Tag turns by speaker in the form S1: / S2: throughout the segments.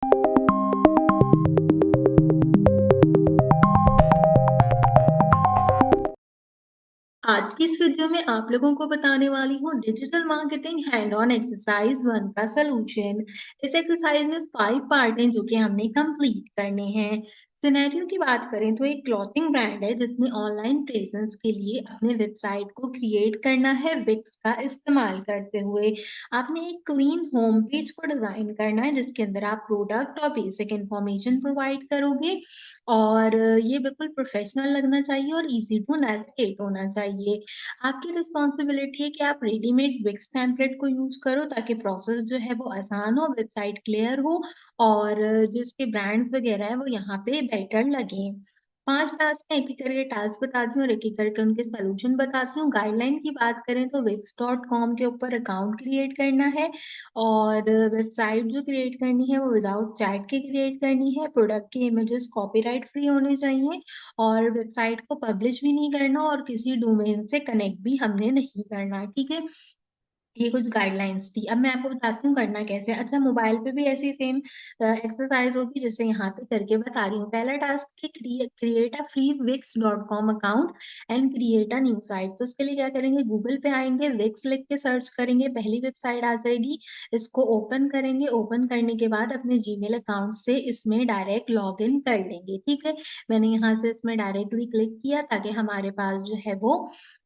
S1: आज की इस वीडियो में आप लोगों को बताने वाली हूँ digital marketing hand on exercise 1 का सॉल्यूशन। इस एक्सरसाइज में 5 पार्ट हैं जो कि हमने कंप्लीट करने हैं। सिनेरियो की बात करें तो एक क्लॉथिंग ब्रांड है जिसने ऑनलाइन प्रेजेंस के लिए अपने वेबसाइट को क्रिएट करना है विक्स का इस्तेमाल करते हुए। आपने एक क्लीन होम पेज को डिजाइन करना है जिसके अंदर आप प्रोडक्ट और बेसिक इंफॉर्मेशन प्रोवाइड करोगे और ये बिल्कुल प्रोफेशनल लगना चाहिए और ईज़ी टू नेविगेट होना चाहिए। आपकी रिस्पॉन्सिबिलिटी है कि आप रेडीमेड विक्स टेम्पलेट को यूज़ करो ताकि प्रोसेस जो है वो आसान हो, वेबसाइट क्लियर हो और जो इसके ब्रांड्स वगैरह हैं वो यहाँ पे बेटर लगें। 5 टास्क हैं, एक-एक करके टास्क बताती हूँ और एक-एक करके उनके सॉल्यूशन बताती हूँ। गाइडलाइन की बात करें तो wix.com के ऊपर अकाउंट क्रिएट करना है और वेबसाइट जो क्रिएट करनी है वो विदाउट चैट के क्रिएट करनी है। प्रोडक्ट की इमेजेस कॉपीराइट फ्री होने चाहिए और वेबसाइट को पब्लिश भी नहीं करना और किसी डोमेन से कनेक्ट भी हमने नहीं करना, ठीक है? ये कुछ गाइडलाइंस थी। अब मैं आपको बताती हूँ करना कैसे है। अच्छा मोबाइल पे भी ऐसी सेम एक्सरसाइज़ होगी जैसे यहाँ पे करके बता रही हूँ। पहला टास्क है create a free wix.com account and create a new site. तो उसके लिए क्या करेंगे गूगल पे आएँगे, विक्स लिख के सर्च करेंगे, पहली वेबसाइट आ जाएगी। इसको ओपन करेंगे, ओपन करने के बाद अपने जीमेल अकाउंट से इसमें डायरेक्ट लॉगिन कर लेंगे, ठीक है? मैंने यहाँ से इसमें डायरेक्टली क्लिक किया ताकि हमारे पास जो है वो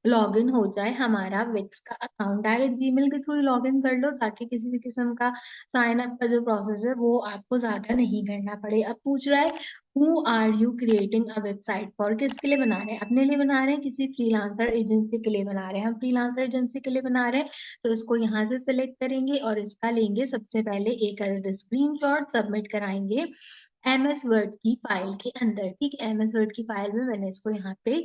S1: लॉगिन हो जाए हमारा विक्स का अकाउंट। डायरेक्ट जीमेल के थ्रू लॉगिन कर लो ताकि किसी भी किस्म का साइन अप का जो प्रोसेस है वो आपको ज़्यादा नहीं करना पड़े। अब पूछ रहा है who are you creating a website for? किसके लिए बना रहे हैं? अपने लिए बना रहे हैं, किसी फ्रीलांसर एजेंसी के लिए बना रहे हैं। हम फ्रीलांसर एजेंसी के लिए बना रहे हैं तो इसको यहाँ से सिलेक्ट करेंगे और इसका लेंगे सबसे पहले एक स्क्रीनशॉट सबमिट कराएँगे एमएस वर्ड की फाइल के अंदर, ठीक है? एमएस वर्ड की फाइल में मैंने इसको यहाँ पे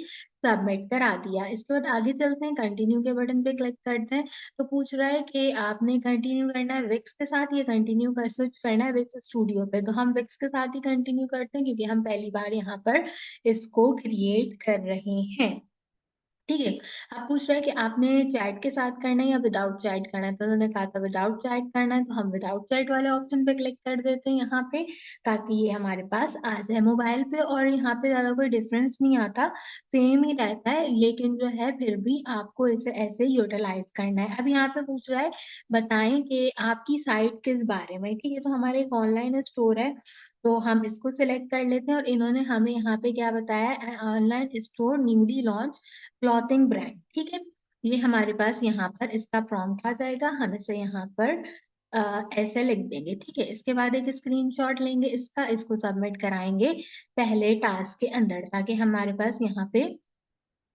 S1: सबमिट करा दिया। इसके बाद आगे चलते हैं, कंटिन्यू के बटन पे क्लिक करते हैं, तो पूछ रहा है कि आपने कंटिन्यू करना है विक्स के साथ या कंटिन्यू कर स्विच करना है विक्स स्टूडियो पे। तो हम विक्स के साथ ही कंटिन्यू करते हैं क्योंकि हम पहली बार यहाँ पर इसको क्रिएट कर रहे हैं। ठीक है। अब पूछ रहा है कि आपने चैट के साथ करना है या विदाउट चैट करना है, तो उन्होंने कहा था विदाउट चैट करना है, तो हम विदाउट चैट वाले ऑप्शन पे क्लिक कर देते हैं यहाँ पे, ताकि ये हमारे पास आ जाए मोबाइल पे और यहाँ पे ज़्यादा कोई डिफरेंस नहीं आता, सेम ही रहता है, लेकिन जो है फिर भी आपको इसे ऐसे यूटिलाइज़ करना है। अब यहाँ पे पूछ रहा है बताएँ कि आपकी साइट किस बारे में, ठीक है? तो हमारा एक ऑनलाइन स्टोर है, तो हम इसको सिलेक्ट कर लेते हैं और इन्होंने हमें यहाँ पे क्या बताया online store newly launch clothing brand, ठीक है? ये हमारे पास यहाँ पर इसका प्रॉम्प्ट आ जाएगा, हम इसे यहाँ पर ऐसे लिख देंगे, ठीक है? इसके बाद एक स्क्रीनशॉट लेंगे इसका, इसको सबमिट कराएँगे पहले टास्क के अंदर ताकि हमारे पास यहाँ पे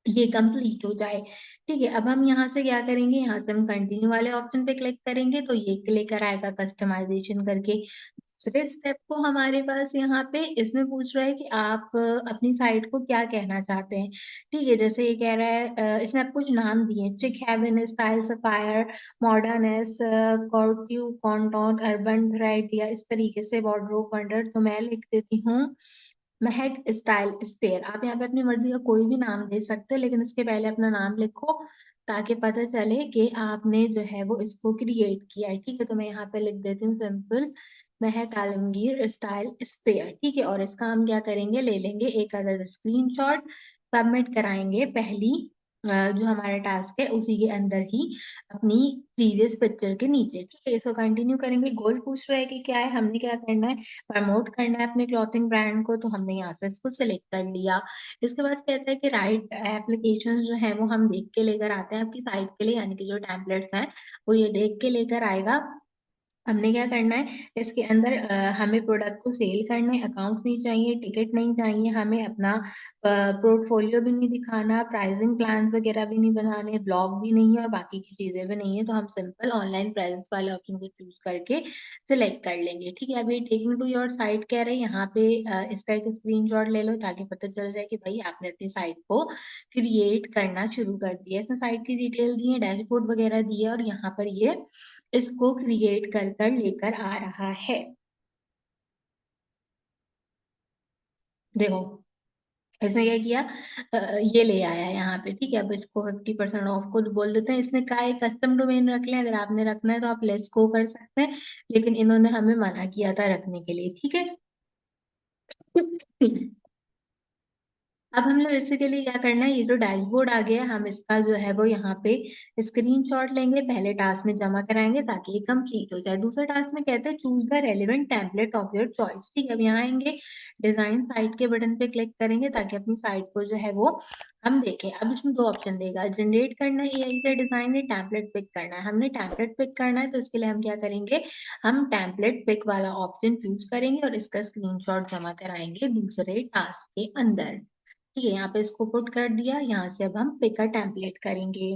S1: ये कंप्लीट हो जाए, ठीक है? अब हम यहाँ से क्या करेंगे, यहाँ से हम कंटिन्यू वाले ऑप्शन पे क्लिक करेंगे तो ये लेकर आएगा कस्टमाइज़ेशन करके। दूसरे स्टेप को हमारे पास यहाँ पे इसमें पूछ रहा है कि आप अपनी साइट को क्या कहना चाहते हैं, ठीक है? जैसे ये कह रहा है इसने आपको कुछ नाम दिए हैं, Chic Haven, Style Sapphire, Modernness, कॉर्ट्यू, कॉन्टोन, अर्बन थ्रेड या इस तरीके से वार्डरोब वंडर। तो मैं लिख देती हूँ महक स्टाइल स्पेयर। आप यहाँ पे अपनी मर्ज़ी का कोई भी नाम दे सकते हो, लेकिन इसके पहले अपना नाम लिखो, ताकि पता चले कि आपने जो है वो इसको क्रिएट किया है, ठीक है? तो मैं यहाँ पे लिख देती हूँ सिंपल महक आलमगीर स्टाइल स्पेयर, ठीक है? और इसका हम क्या करेंगे, ले लेंगे एक अदर स्क्रीनशॉट, सबमिट कराएँगे पहली जो हमारा टास्क है उसी के अंदर ही अपनी प्रीवियस पिक्चर के नीचे, ठीक है? इसको कंटिन्यू करेंगे, गोल पूछ रहा है कि क्या है, हमने क्या करना है, प्रमोट करना है अपने क्लॉथिंग ब्रांड को, तो हमने यहाँ से इसको सिलेक्ट कर लिया। इसके बाद कहता है कि राइट एप्लीकेशंस जो हैं वो हम देख के लेकर आते हैं आपकी साइट के लिए, यानी कि जो टेम्पलेट्स हैं, वो ये देख के लेकर आएगा। हमने क्या करना है, इसके अंदर हमें प्रोडक्ट को सेल करना है, अकाउंट नहीं चाहिए, टिकट नहीं चाहिए, हमें अपना पोर्टफोलियो भी नहीं दिखाना, प्राइसिंग प्लान्स वगैरह भी नहीं बनाने, ब्लॉग भी नहीं है और बाकी की चीज़ें भी नहीं है, तो हम सिंपल ऑनलाइन प्रेज़ेंस वाले ऑप्शन को चूज़ करके सिलेक्ट कर लेंगे, ठीक है? अभी टेकिंग टू योर साइट कह रहे हैं, यहाँ पे इसका एक स्क्रीनशॉट ले लो ताकि पता चल जाए कि भई आपने अपनी साइट को क्रिएट करना शुरू कर दिया है। इसमें साइट की डिटेल दी है, डैशबोर्ड वगैरह दी है और यहाँ पर ये इसको क्रिएट कर लेकर आ रहा है। देखो, इसने क्या किया, ये ले आया यहाँ पे, ठीक है। अब इसको 50% ऑफ को बोल देते हैं। इसने कहा है कस्टम डोमेन रख लें, अगर आपने रखना है तो आप लेट्स गो कर सकते हैं, लेकिन इन्होंने हमें मना किया था रखने के लिए, ठीक है। अब हमने बेसिकली क्या करना है, ये जो डैशबोर्ड आ गया हम इसका जो है वो यहाँ पे स्क्रीनशॉट लेंगे, पहले टास्क में जमा कराएंगे ताकि ये कंप्लीट हो जाए। दूसरे टास्क में कहते हैं choose the relevant template of your choice, ठीक है। अब यहाँ आएंगे, डिजाइन साइट के बटन पे क्लिक करेंगे ताकि अपनी साइट को जो है वो हम देखें। अब इसमें दो ऑप्शन देगा, जनरेट करना है एआई से डिजाइन, या टेम्पलेट पिक करना है। हमने टेम्पलेट पिक करना है तो इसके लिए हम क्या करेंगे, हम टेम्पलेट पिक वाला ऑप्शन चूज करेंगे और इसका स्क्रीनशॉट जमा कराएंगे दूसरे टास्क के अंदर, ठीक है। यहाँ पे इसको पुट कर दिया, यहाँ से अब हम पिक अ टेम्पलेट करेंगे,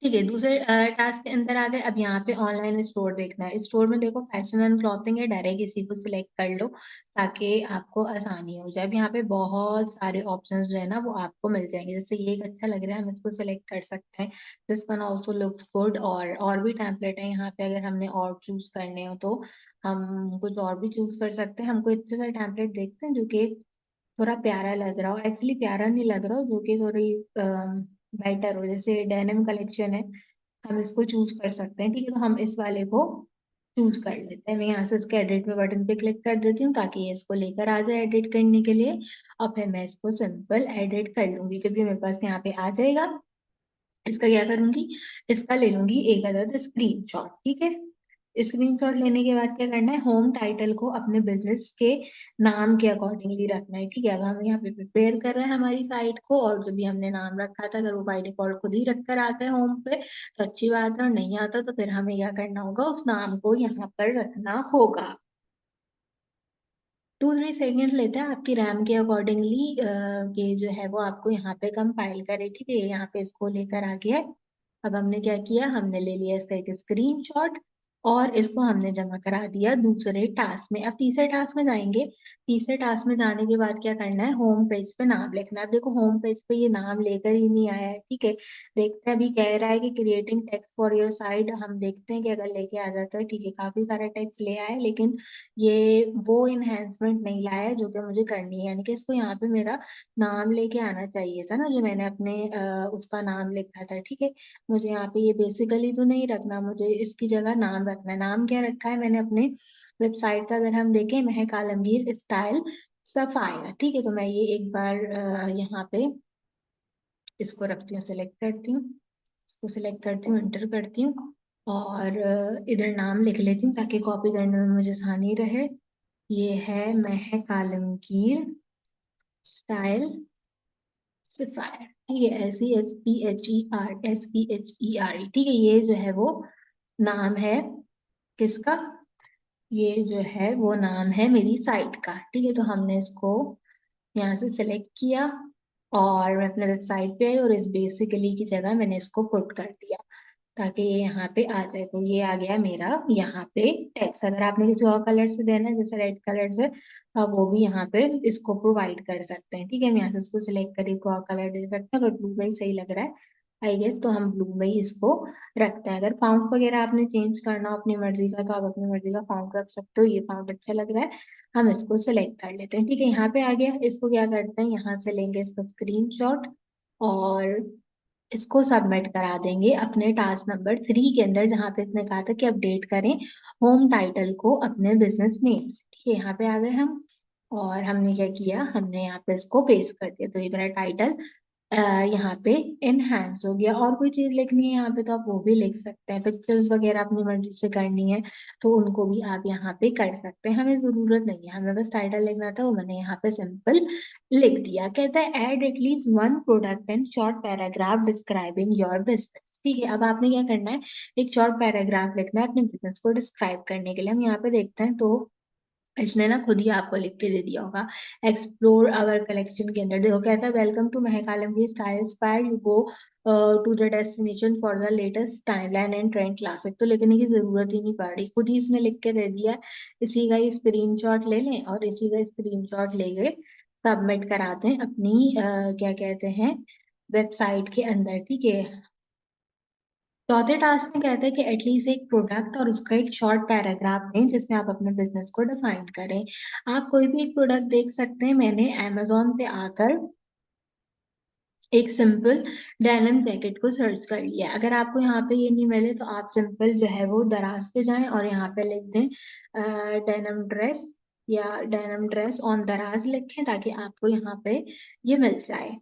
S1: ठीक है। दूसरे टास्क के अंदर आ गए। अब यहाँ पे ऑनलाइन स्टोर देखना है। स्टोर में देखो फैशन एंड क्लॉथिंग है, डायरेक्ट इसी को सिलेक्ट कर लो ताकि आपको आसानी हो जाए। अब यहाँ पे बहुत सारे ऑप्शंस जो है ना वो आपको मिल जाएंगे। जैसे ये एक अच्छा लग रहा है, हम इसको सिलेक्ट कर सकते हैं। This one also looks good, और भी टेम्पलेट है यहाँ पे, अगर हमने और चूज करने हो तो हम कुछ और भी चूज कर सकते हैं। हमको इतने सारे टेम्पलेट देखते हैं जो कि थोड़ा प्यारा लग रहा हो, एक्चुअली प्यारा नहीं लग रहा हो, जो कि थोड़ी बेटर हो, जैसे डेनिम कलेक्शन है, हम इसको चूज कर सकते हैं, ठीक है। तो हम इस वाले को चूज कर लेते हैं। मैं यहाँ से इसके एडिट में बटन पे क्लिक कर देती हूँ ताकि ये इसको लेकर आ जाए एडिट करने के लिए, और फिर मैं इसको सिंपल एडिट कर लूंगी, क्योंकि मेरे पास यहाँ पे आ जाएगा। इसका क्या करूंगी, इसका ले लूंगी एक अदद स्क्रीनशॉट, ठीक है। स्क्रीनशॉट लेने के बाद क्या करना है, होम टाइटल को अपने बिजनेस के नाम के अकॉर्डिंगली रखना है, ठीक है। अब हम यहाँ पे प्रिपेयर कर रहे हैं हमारी साइट को, और जो भी हमने नाम रखा था अगर वो बाय डिफॉल्ट खुद ही रख कर आता है होम पे तो अच्छी बात है, और नहीं आता तो फिर हमें क्या करना होगा, उस नाम को यहाँ पर रखना होगा। 2-3 सेकेंड लेता है आपकी रैम के अकॉर्डिंगली, ये जो है वो आपको यहाँ पे कंपाइल करे, ठीक है। यहाँ पे इसको लेकर आ गया है। अब हमने क्या किया, हमने ले लिया इसका एक स्क्रीनशॉट और इसको हमने जमा करा दिया दूसरे टास्क में। अब तीसरे टास्क में जाएंगे। तीसरे टास्क में जाने के बाद क्या करना है, होम पेज पे नाम लिखना है। अब देखो होम पेज पे ये नाम लेकर ही नहीं आया है, ठीक है। देखते हैं, अभी कह रहा है कि creating text for your site, हम देखते हैं कि अगर लेके आ जाता है, ठीक है। काफी सारा टेक्स्ट ले आया है, लेकिन ये वो इनहेंसमेंट नहीं लाया है जो कि मुझे करनी है, यानी कि इसको यहाँ पे मेरा नाम लेके आना चाहिए था ना, जो मैंने अपने उसका नाम लिखा था, ठीक है। मुझे यहाँ पे ये बेसिकली तो नहीं रखना, मुझे इसकी जगह नाम रखना है। नाम क्या रखा है मैंने अपने वेबसाइट का, अगर हम देखें, महक आलमगीर स्टाइल सफाया, ठीक है। तो मैं ये एक बार यहाँ पे इसको रखती हूँ, सिलेक्ट करती हूँ, इसको सिलेक्ट करती हूँ, इंटर करती हूँ, और इधर नाम लिख लेती हूँ ताकि कॉपी करने में मुझे आसानी रहे। ये है महक आलमगीर स्टाइल सिफायर, ठीक है। SESPHER, ठीक है। ये जो है वो नाम है किसका, ये जो है वो नाम है मेरी साइट का, ठीक है। तो हमने इसको यहाँ से सिलेक्ट किया और मैं अपने वेबसाइट पे आई, और इस बेसिकली की जगह मैंने इसको पुट कर दिया ताकि ये यहाँ पे आ जाए। तो ये आ गया मेरा यहाँ पे टेक्स्ट। अगर आपने किसी और कलर से देना है, जैसे रेड कलर से, तो आप वो भी यहाँ पे इसको प्रोवाइड कर सकते हैं, ठीक है। हम यहाँ से इसको सिलेक्ट करके कोई और कलर दे सकते हैं, बट ब्लू में ही सही लग रहा है आई गेस, तो हम ब्लू में ही इसको रखते हैं। अगर फाउंट वगैरह आपने चेंज करना हो अपनी मर्जी का, तो आप अपनी मर्जी का फाउंट रख सकते हो। ये फाउंट अच्छा लग रहा है, हम इसको सिलेक्ट कर लेते हैं, ठीक है। यहाँ पे आ गया, इसको क्या करते हैं, यहाँ से लेंगे इसका स्क्रीनशॉट और इसको सबमिट करा देंगे अपने टास्क नंबर 3 के अंदर, जहाँ पे इसने कहा था कि अपडेट करें होम टाइटल को अपने बिजनेस नेम से, ठीक है। यहाँ पे आ गए हम, और हमने क्या किया, हमने यहाँ पे इसको पेस्ट कर दिया, तो ये मेरा टाइटल यहाँ पे इनहेंस हो गया। और कोई चीज लिखनी है यहाँ पे तो आप वो भी लिख सकते हैं, पिक्चर्स वगैरह अपनी मर्जी से करनी है तो उनको भी आप यहाँ पे कर सकते हैं। हमें जरूरत नहीं है, हमें बस टाइटल लिखना था, वो मैंने यहाँ पे सिंपल लिख दिया। कहता है add at least one product and short paragraph describing your business, ठीक है। अब आपने क्या करना है, एक शॉर्ट पैराग्राफ लिखना है अपने बिजनेस को डिस्क्राइब करने के लिए। हम यहाँ पे देखते हैं तो इसने ना खुद ही आपको लिख के दे दिया होगा, एक्सप्लोर आवर कलेक्शन के अंदर देखो कहता है welcome to Mehak Alamgir style inspire, you go to the destination for the latest timeline and trend classic. तो लिखने की जरूरत ही नहीं पड़ रही, खुद ही इसने लिख के दे दिया है। इसी का ही स्क्रीनशॉट ले लें और इसी का स्क्रीनशॉट ले गए सबमिट कराते हैं अपनी क्या कहते हैं वेबसाइट के अंदर, ठीक है। चौथे टास्क में कहते हैं कि एटलीस्ट एक प्रोडक्ट और उसका एक शॉर्ट पैराग्राफ दें जिसमें आप अपने बिजनेस को डिफाइन करें। आप कोई भी एक प्रोडक्ट देख सकते हैं। मैंने अमेजोन पे आकर एक सिंपल डेनिम जैकेट को सर्च कर लिया। अगर आपको यहाँ पे ये नहीं मिले तो आप सिंपल जो है वो दराज पे जाएं और यहाँ पे लिख दें डेनिम ड्रेस या डेनिम ड्रेस ऑन दराज लिखें ताकि आपको यहाँ पे ये मिल जाए।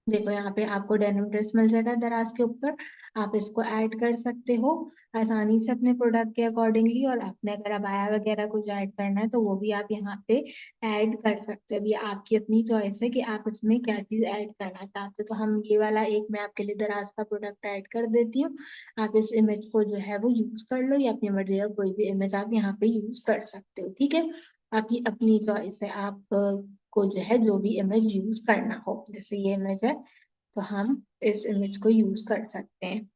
S1: देखो यहाँ पे आपको डेनिम ड्रेस मिल जाएगा दराज के ऊपर। आप इसको ऐड कर सकते हो आसानी से अपने प्रोडक्ट के अकॉर्डिंगली, और अपने अगर अबाया वगैरह कुछ ऐड करना है तो वो भी आप यहाँ पे ऐड कर सकते हो। अभी आपकी अपनी चॉइस है कि आप इसमें क्या चीज ऐड करना चाहते हो। तो हम ये वाला एक मैं आपके लिए दराज का प्रोडक्ट ऐड कर देती हूँ। आप इस इमेज को जो है वो यूज कर लो या अपनी मर्जी का कोई भी इमेज आप यहाँ पे यूज कर सकते हो। ठीक है, आपकी अपनी चॉइस है। आप को जो है जो भी इमेज यूज करना हो, जैसे ये इमेज है तो हम इस इमेज को यूज कर सकते हैं।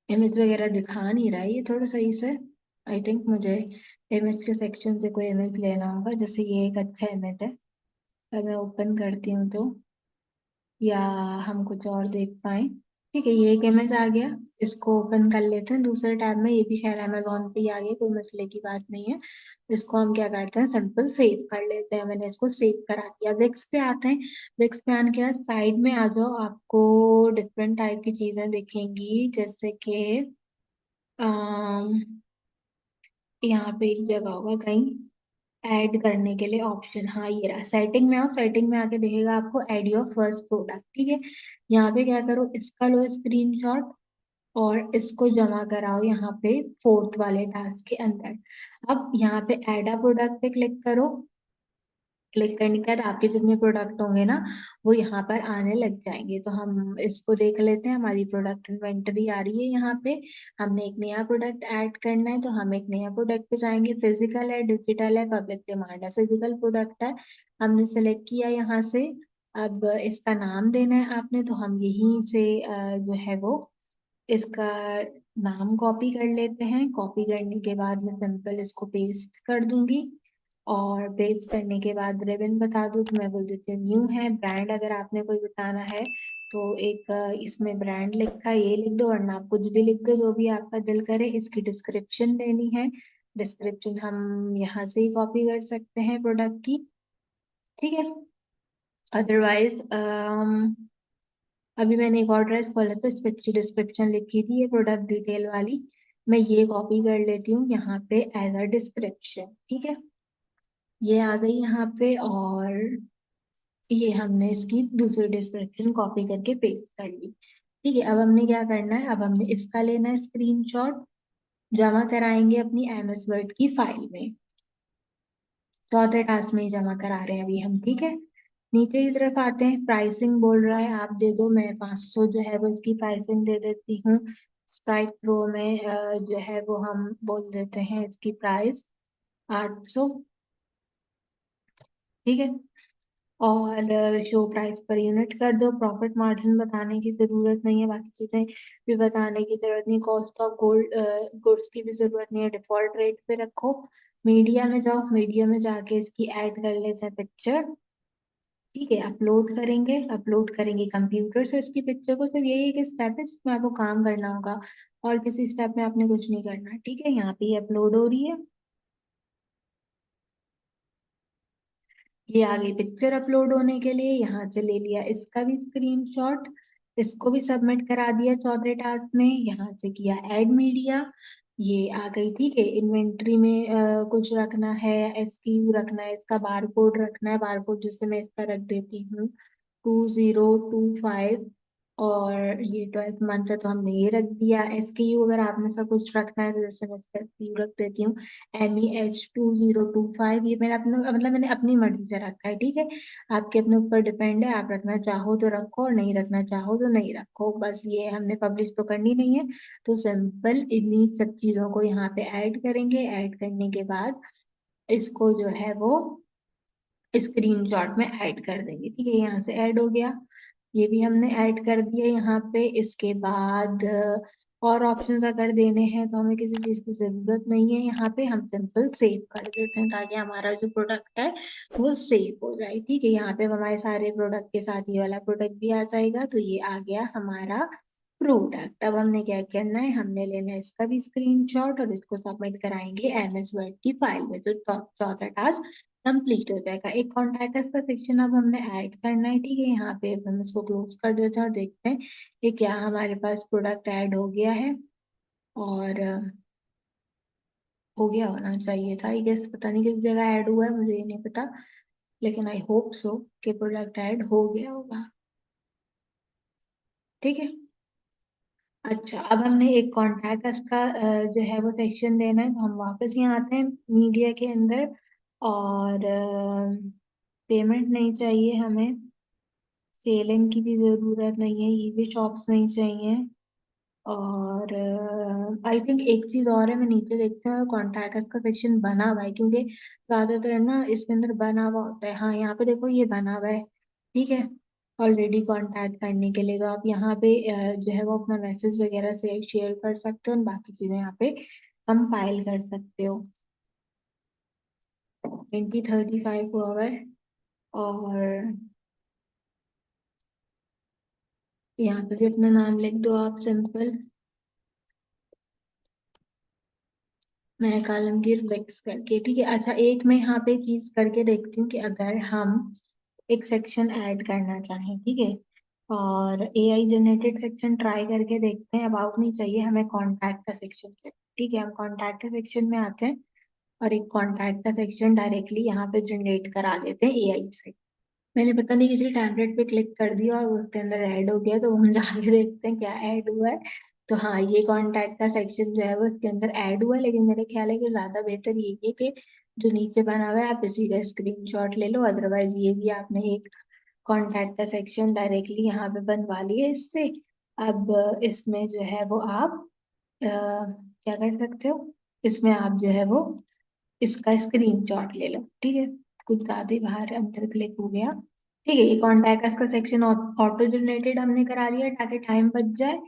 S1: इमेज वगैरह दिखा नहीं रहा है ये थोड़ा सही से। आई थिंक मुझे इमेज के सेक्शन से कोई इमेज लेना होगा। जैसे ये एक अच्छा इमेज है, अगर मैं ओपन करती हूँ तो, या हम कुछ और देख पाए। ठीक है, ये एक इमेज आ गया। इसको ओपन कर लेते हैं दूसरे टैब में। ये भी खैर अमेजोन पे ही आ गया, कोई मसले की बात नहीं है। इसको हम क्या करते हैं, सिंपल सेव कर लेते हैं। मैंने इसको सेव करा दिया। विक्स पे आते हैं। विक्स पे आने के बाद साइड में आ जाओ, आपको डिफरेंट टाइप की चीजें दिखेंगी। जैसे कि यहाँ पे एक जगह होगा कहीं ऐड करने के लिए ऑप्शन। हाँ ये रहा, सेटिंग में आओ। सेटिंग में आके दिखेगा आपको ऐड योर फर्स्ट प्रोडक्ट। ठीक है, यहाँ पे क्या करो, इसका लो स्क्रीनशॉट और इसको जमा कराओ यहाँ पे फोर्थ वाले टास्क के अंदर। अब यहाँ पे ऐड अ प्रोडक्ट पे क्लिक करो। क्लिक करने के बाद आपके जितने प्रोडक्ट होंगे ना वो यहाँ पर आने लग जाएंगे। तो हम इसको देख लेते हैं। हमारी प्रोडक्ट इन्वेंटरी आ रही है यहाँ पे। हमने एक नया प्रोडक्ट ऐड करना है तो हम एक नया प्रोडक्ट पे जाएंगे। फिजिकल है, डिजिटल है, पब्लिक डिमांड है। फिजिकल प्रोडक्ट है, हमने सेलेक्ट किया यहाँ से। अब इसका नाम देना है आपने, तो हम यहीं से जो है वो इसका नाम कॉपी कर लेते हैं। कॉपी करने के बाद मैं सिंपल इसको पेस्ट कर दूंगी, और पेस्ट करने के बाद रिबन बता दूं तो मैं बोल देती हूँ न्यू है। ब्रांड अगर आपने कोई बताना है तो एक इसमें ब्रांड लिखा है ये लिख दो, वरना आप कुछ भी लिख दो जो भी आपका दिल करे। इसकी डिस्क्रिप्शन देनी है। डिस्क्रिप्शन हम यहाँ से ही कॉपी कर सकते हैं प्रोडक्ट की। ठीक है, अदरवाइज अभी मैंने एक और ड्रेस खोला तो इस पे अच्छी डिस्क्रिप्शन लिखी थी ये प्रोडक्ट डिटेल वाली। मैं ये कॉपी कर लेती हूँ यहाँ पे एज अ डिस्क्रिप्शन। ठीक है, ये आ गई यहाँ पे, और ये हमने इसकी दूसरी डिस्क्रिप्शन कॉपी करके पेस्ट कर ली। ठीक है, अब हमने क्या करना है, अब हमने इसका लेना है स्क्रीनशॉट, जमा कराएंगे अपनी एमएस वर्ड की फाइल में। चौथे टास्क में ही जमा करा रहे हैं अभी हम। ठीक है, नीचे की तरफ आते हैं। प्राइसिंग बोल रहा है आप दे दो। मैं 500 जो है वो इसकी प्राइसिंग दे देती हूँ। स्प्राइट प्रो में जो है वो हम बोल देते हैं इसकी प्राइस 800। ठीक है, और शो प्राइस पर यूनिट कर दो। प्रॉफिट मार्जिन बताने की जरूरत नहीं है, बाकी चीजें भी बताने की जरूरत नहीं। कॉस्ट ऑफ गोल्ड गुड्स की भी जरूरत नहीं है, डिफॉल्ट रेट पे रखो। मीडिया में जाओ, मीडिया में जाके इसकी ऐड कर लेते हैं पिक्चर। ठीक है, अपलोड करेंगे। अपलोड करेंगे कंप्यूटर से इसकी पिक्चर को। सिर्फ यही एक स्टेप है जिसमें आपको काम करना होगा, और किसी स्टेप में आपने कुछ नहीं करना। ठीक है, यहाँ पे ये अपलोड हो रही है। ये आ गई पिक्चर अपलोड होने के लिए। यहाँ से ले लिया इसका भी स्क्रीनशॉट, इसको भी सबमिट करा दिया चौथे टास्क में। यहाँ से किया ऐड मीडिया, ये आ गई। ठीक है, इन्वेंट्री में कुछ रखना है, एसक्यू रखना है, इसका बार कोड रखना है। बार कोड जैसे मैं इसका रख देती हूँ 2025, और ये 12th मंथ है तो हमने ये रख दिया। एसक्यू अगर आपने सा कुछ रखना है तो जैसे मैं इसका एसक्यू रख देती हूँ MEH2025। ये मेरा अपना मतलब मैंने अपनी मर्जी से रखा है। ठीक है, आपके अपने ऊपर डिपेंड है, आप रखना चाहो तो रखो और नहीं रखना चाहो तो नहीं रखो। बस ये हमने पब्लिश तो करनी नहीं है, तो सिंपल इन्हीं सब चीजों को यहाँ पे ऐड करेंगे। ऐड करने के बाद इसको जो है वो स्क्रीनशॉट में ऐड कर देंगे। ठीक है, यहाँ से ऐड हो गया। ये भी हमने ऐड कर दिया यहाँ पे। इसके बाद और ऑप्शंस अगर देने हैं तो हमें किसी चीज की जरूरत नहीं है। यहाँ पे हम सिंपल सेव कर देते हैं ताकि हमारा जो प्रोडक्ट है वो सेव हो जाए। ठीक है, यहाँ पे हमारे सारे प्रोडक्ट के साथ ये वाला प्रोडक्ट भी आ जाएगा। तो ये आ गया हमारा प्रोडक्ट। अब हमने क्या करना है, हमने लेना है इसका भी स्क्रीनशॉट और इसको सबमिट कराएंगे एमएस वर्ड की फाइल में, तो चौथा टास्क कंप्लीट हो जाएगा। एक कॉन्टैक्ट का सेक्शन अब हमने ऐड करना है, ठीक है। यहाँ पे अब हम इसको क्लोज कर देते हैं और देखते हैं कि क्या हमारे पास प्रोडक्ट ऐड हो गया है। और हो गया होना चाहिए था, आई गेस। पता नहीं किस जगह ऐड हुआ है, मुझे ये नहीं पता, लेकिन आई होप सो कि प्रोडक्ट ऐड हो गया होगा, ठीक है। अच्छा, अब हमने एक कॉन्टैक्ट का जो है वो सेक्शन देना है, तो हम वापस यहाँ आते हैं मीडिया के अंदर। और पेमेंट नहीं चाहिए हमें, सेलिंग की भी जरूरत नहीं है, ईबे शॉप्स नहीं चाहिए। और आई थिंक एक चीज और है, मैं नीचे देखते हैं कॉन्टैक्ट का सेक्शन बना हुआ है, क्योंकि ज्यादातर ना इसके अंदर बना हुआ होता है। हाँ, यहाँ पे देखो ये बना हुआ है, ठीक है। ऑलरेडी कांटेक्ट करने के लिए तो आप यहाँ पे जो है वो अपना मैसेज वगैरह से शेयर कर सकते हो और बाकी चीजें यहाँ पे कंपाइल कर सकते हो। 2035 हुआ हुआ है। और यहाँ पे भी अपना नाम लिख दो आप, सिंपल। मैं आलमगीर मिक्स करके, ठीक है। अच्छा, एक मैं यहाँ पे चीज करके देखती हूँ कि अगर हम एक सेक्शन ऐड करना चाहें, ठीक है, और एआई जनरेटेड सेक्शन ट्राई करके देखते हैं। अबाउट नहीं चाहिए हमें, कॉन्टैक्ट का सेक्शन चाहिए, ठीक है। हम कॉन्टैक्ट के सेक्शन में आते हैं और एक कॉन्टैक्ट का सेक्शन डायरेक्टली यहाँ पे जनरेट करा देते हैं एआई से। मैंने पता नहीं किसी टैबलेट पे क्लिक कर दिया और उसके अंदर ऐड हो गया, तो हम जाके देखते हैं क्या ऐड हुआ है। तो हाँ, ये कॉन्टैक्ट का सेक्शन जो है वो इसके अंदर ऐड हुआ है, लेकिन मेरे ख्याल है कि ज्यादा बेहतर ये है कि जो नीचे बना हुआ है आप इसी का स्क्रीनशॉट ले लो। अदरवाइज ये भी आपने एक कॉन्टैक्ट का सेक्शन डायरेक्टली यहाँ पे बनवा लिया इससे। अब इसमें जो है वो आप क्या कर सकते हो, इसमें आप जो है वो इसका स्क्रीनशॉट ले लो, ठीक है। कुछ ज्यादा ही बाहर अंदर क्लिक हो गया, ठीक है। ये कॉन्टैक्ट का सेक्शन ऑटो जनरेटेड हमने करा लिया ताकि टाइम बच जाए।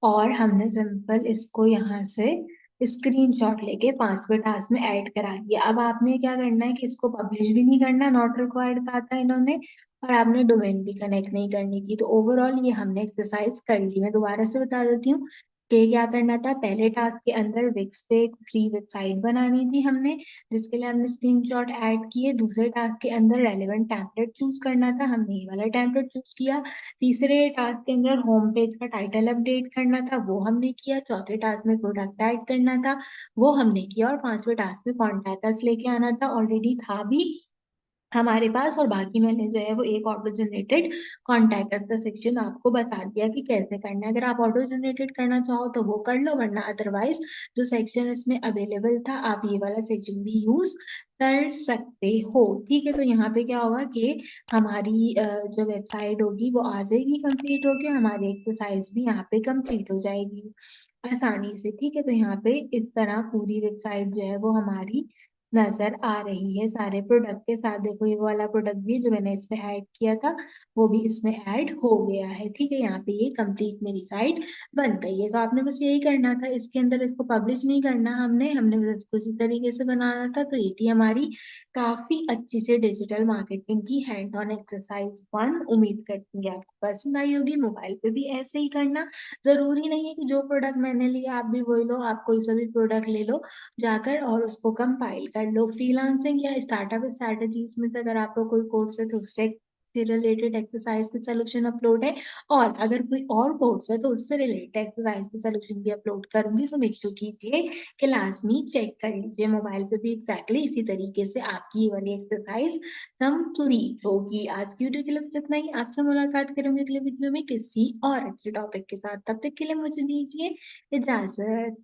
S1: और हमने सिंपल इसको यहाँ से स्क्रीनशॉट लेके 5वें टास्क में ऐड करा लिया। अब आपने क्या करना है कि इसको पब्लिश भी नहीं करना, नॉट रिक्वायर्ड कहा था इन्होंने, और आपने डोमेन भी कनेक्ट नहीं करनी थी। तो ओवरऑल ये हमने एक्सरसाइज कर ली। मैं दोबारा से बता देती हूँ कि क्या करना था। पहले टास्क के अंदर विक्स पे एक फ्री वेबसाइट बनानी थी हमने, जिसके लिए हमने स्क्रीनशॉट ऐड किए। दूसरे टास्क के अंदर रेलेवेंट टेम्पलेट चूज करना था, हमने ये वाला टेम्पलेट चूज किया। तीसरे टास्क के अंदर होम पेज का टाइटल अपडेट करना था, वो हमने किया। चौथे टास्क में प्रोडक्ट ऐड करना था, वो हमने किया। और 5वें टास्क में कॉन्टैक्ट लेके आना था, ऑलरेडी था भी हमारे पास। और बाकी मैंने जो है वो एक ऑटो जनरेटेड कॉन्टैक्ट का सेक्शन आपको बता दिया कि कैसे करना है। अगर आप ऑटो जनरेटेड करना चाहो तो वो कर लो, वरना अदरवाइज जो सेक्शन इसमें अवेलेबल था आप ये वाला सेक्शन भी यूज कर सकते हो, ठीक है। तो यहाँ पे क्या होगा कि हमारी जो वेबसाइट होगी वो आ जाएगी, कंप्लीट होगी, हमारी एक्सरसाइज भी यहाँ पे कंप्लीट हो जाएगी आसानी से, ठीक है। तो यहाँ पे इस तरह पूरी वेबसाइट जो है वो हमारी नजर आ रही है सारे प्रोडक्ट के साथ। देखो ये वाला प्रोडक्ट भी जो मैंने इसमें ऐड किया था वो भी इसमें ऐड हो गया है, ठीक है। यहाँ पे ये कंप्लीट मेरी साइट बन गई है। तो आपने बस यही करना था, इसके अंदर इसको पब्लिश नहीं करना, हमने हमने बस इसको इसी तरीके से बनाना था। तो ये थी हमारी काफी अच्छी से डिजिटल मार्केटिंग की हैंड ऑन एक्सरसाइज 1। उम्मीद करती हूँ कि आपको पसंद आई होगी। मोबाइल पे भी ऐसे ही करना, जरूरी नहीं है कि जो प्रोडक्ट मैंने लिया आप भी वही लो, आप कोई सा भी प्रोडक्ट ले लो जाकर और उसको कंपाइल कर लो। फ्रीलांसिंग या स्टार्टअप स्ट्रैटेजीज में से अगर आपको कोई कोर्स है तो उससे रिलेटेड एक्सरसाइज के सोल्यूशन अपलोड है, और अगर कोई और कोर्स है तो उससे रिलेटेड एक्सरसाइज के सोल्यूशन भी अपलोड करूंगी। तो मेक श्योर कीजिए कि लाजमी चेक कर लीजिए। मोबाइल पे भी एग्जैक्टली इसी तरीके से आपकी ये वाली एक्सरसाइज कंप्लीट होगी। आज की वीडियो के लिए बस इतना ही। आपसे मुलाकात करूंगी अगले वीडियो में किसी और अच्छे टॉपिक के साथ। तब तक के लिए मुझे दीजिए इजाजत।